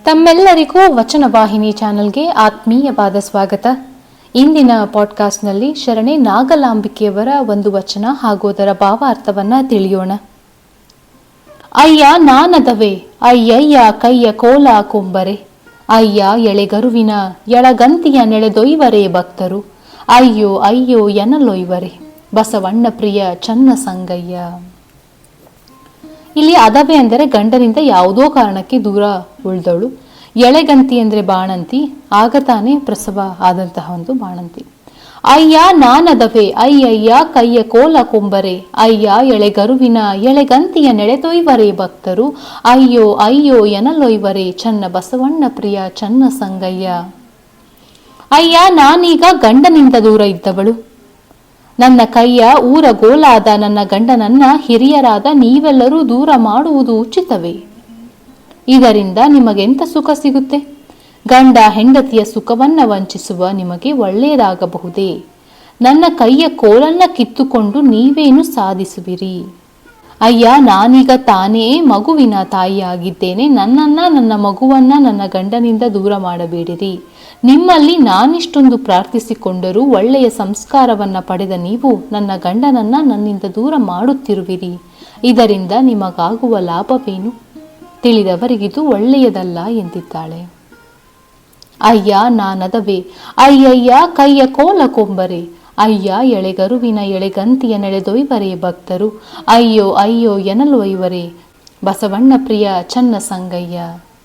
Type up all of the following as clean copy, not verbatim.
ತಮ್ಮೆಲ್ಲರಿಗೂ ವಚನ ವಾಹಿನಿ ಚಾನೆಲ್ಗೆ ಆತ್ಮೀಯವಾದ ಸ್ವಾಗತ. ಇಂದಿನ ಪಾಡ್ಕಾಸ್ಟ್ನಲ್ಲಿ ಶರಣೆ ನಾಗಲಾಂಬಿಕೆಯವರ ಒಂದು ವಚನ ಹಾಗೂ ಅದರ ಭಾವಾರ್ಥವನ್ನ ತಿಳಿಯೋಣ. ಅಯ್ಯ ನಾನದವೇ ಅಯ್ಯಯ್ಯ ಕೈಯ ಕೋಲ ಕೊಂಬರೆ, ಅಯ್ಯ ಎಳೆಗರುವಿನ ಎಳಗಂತಿಯ ನೆಳೆದೊಯ್ವರೇ ಭಕ್ತರು, ಅಯ್ಯೋ ಅಯ್ಯೋ ಎನಲೊಯ್ವರೆ ಬಸವಣ್ಣ ಪ್ರಿಯ ಚನ್ನ ಸಂಗಯ್ಯ. ಇಲ್ಲಿ ಅದವೆ ಅಂದರೆ ಗಂಡನಿಂದ ಯಾವುದೋ ಕಾರಣಕ್ಕೆ ದೂರ ಉಳಿದವಳು, ಎಳೆಗಂತಿ ಅಂದರೆ ಬಾಣಂತಿ, ಆಗ ತಾನೇ ಪ್ರಸವ ಆದಂತಹ ಒಂದು ಬಾಣಂತಿ. ಅಯ್ಯ ನಾನದವೆ ಅಯ್ಯಯ್ಯ ಕೈಯ ಕೋಲ ಕೊಂಬರೆ, ಅಯ್ಯ ಎಳೆಗರುವಿನ ಎಳೆಗಂತಿಯ ನೆಳೆದೊಯ್ವರೇ ಭಕ್ತರು, ಅಯ್ಯೋ ಅಯ್ಯೋ ಎನಲೊಯ್ವರೆ ಚನ್ನ ಬಸವಣ್ಣ ಪ್ರಿಯ ಚನ್ನ ಸಂಗಯ್ಯ. ಅಯ್ಯ ನಾನೀಗ ಗಂಡನಿಂದ ದೂರ ಇದ್ದವಳು, ನನ್ನ ಕೈಯ ಊರ ಗೋಲಾದ ನನ್ನ ಗಂಡನನ್ನ ಹಿರಿಯರಾದ ನೀವೆಲ್ಲರೂ ದೂರ ಮಾಡುವುದು ಉಚಿತವೇ? ಇದರಿಂದ ನಿಮಗೆಂತ ಸುಖ ಸಿಗುತ್ತೆ? ಗಂಡ ಹೆಂಡತಿಯ ಸುಖವನ್ನ ವಂಚಿಸುವ ನಿಮಗೆ ಒಳ್ಳೆಯದಾಗಬಹುದೇ? ನನ್ನ ಕೈಯ ಕೋಲನ್ನ ಕಿತ್ತುಕೊಂಡು ನೀವೇನು ಸಾಧಿಸುವಿರಿ? ಅಯ್ಯ ನಾನೀಗ ತಾನೇ ಮಗುವಿನ ತಾಯಿಯಾಗಿದ್ದೇನೆ, ನನ್ನನ್ನ ನನ್ನ ಮಗುವನ್ನ ನನ್ನ ಗಂಡನಿಂದ ದೂರ ಮಾಡಬೇಡಿರಿ. ನಿಮ್ಮಲ್ಲಿ ನಾನಿಷ್ಟೊಂದು ಪ್ರಾರ್ಥಿಸಿಕೊಂಡರೂ ಒಳ್ಳೆಯ ಸಂಸ್ಕಾರವನ್ನ ಪಡೆದ ನೀವು ನನ್ನ ಗಂಡನನ್ನ ನನ್ನಿಂದ ದೂರ ಮಾಡುತ್ತಿರುವಿರಿ. ಇದರಿಂದ ನಿಮಗಾಗುವ ಲಾಭವೇನು? ತಿಳಿದವರಿಗಿದು ಒಳ್ಳೆಯದಲ್ಲ ಎಂದಿದ್ದಾಳೆ. ಅಯ್ಯ ನಾನದವೇ ಅಯ್ಯಯ್ಯ ಕೈಯ ಕೋಲ ಕೊಂಬರೆ, ಅಯ್ಯ ಎಳೆಗರುವಿನ ಎಳೆಗಂತಿಯ ನೆಳೆದೊಯ್ವರೇ ಭಕ್ತರು, ಅಯ್ಯೋ ಅಯ್ಯೋ ಎನಲೊಯ್ವರೆ ಬಸವಣ್ಣ ಪ್ರಿಯ ಚನ್ನ ಸಂಗಯ್ಯ.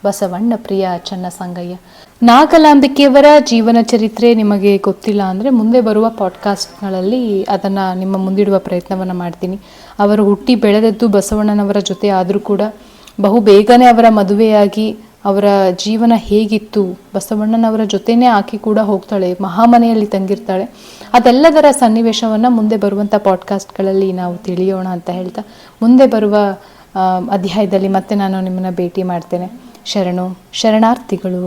ಬಸವಣ್ಣ ಪ್ರಿಯ ಚನ್ನ ಸಂಗಯ್ಯ. ನಾಗಲಾಂಬಿಕೆಯವರ ಜೀವನ ಚರಿತ್ರೆ ನಿಮಗೆ ಗೊತ್ತಿಲ್ಲ ಅಂದರೆ ಮುಂದೆ ಬರುವ ಪಾಡ್ಕಾಸ್ಟ್ಗಳಲ್ಲಿ ಅದನ್ನು ನಿಮ್ಮ ಮುಂದಿಡುವ ಪ್ರಯತ್ನವನ್ನು ಮಾಡ್ತೀನಿ. ಅವರು ಹುಟ್ಟಿ ಬೆಳೆದದ್ದು ಬಸವಣ್ಣನವರ ಜೊತೆ ಆದರೂ ಕೂಡ ಬಹು ಬೇಗನೆ ಅವರ ಮದುವೆಯಾಗಿ ಅವರ ಜೀವನ ಹೇಗಿತ್ತು, ಬಸವಣ್ಣನವರ ಜೊತೆನೇ ಆಕೆ ಕೂಡ ಹೋಗ್ತಾಳೆ, ಮಹಾಮನೆಯಲ್ಲಿ ತಂಗಿರ್ತಾಳೆ. ಅದೆಲ್ಲದರ ಸನ್ನಿವೇಶವನ್ನು ಮುಂದೆ ಬರುವಂಥ ಪಾಡ್ಕಾಸ್ಟ್ಗಳಲ್ಲಿ ನಾವು ತಿಳಿಯೋಣ ಅಂತ ಹೇಳ್ತಾ, ಮುಂದೆ ಬರುವ ಅಧ್ಯಾಯದಲ್ಲಿ ಮತ್ತೆ ನಾನು ನಿಮ್ಮನ್ನು ಭೇಟಿ ಮಾಡ್ತೇನೆ. ಶರಣಾರ್ಥಿಗಳು.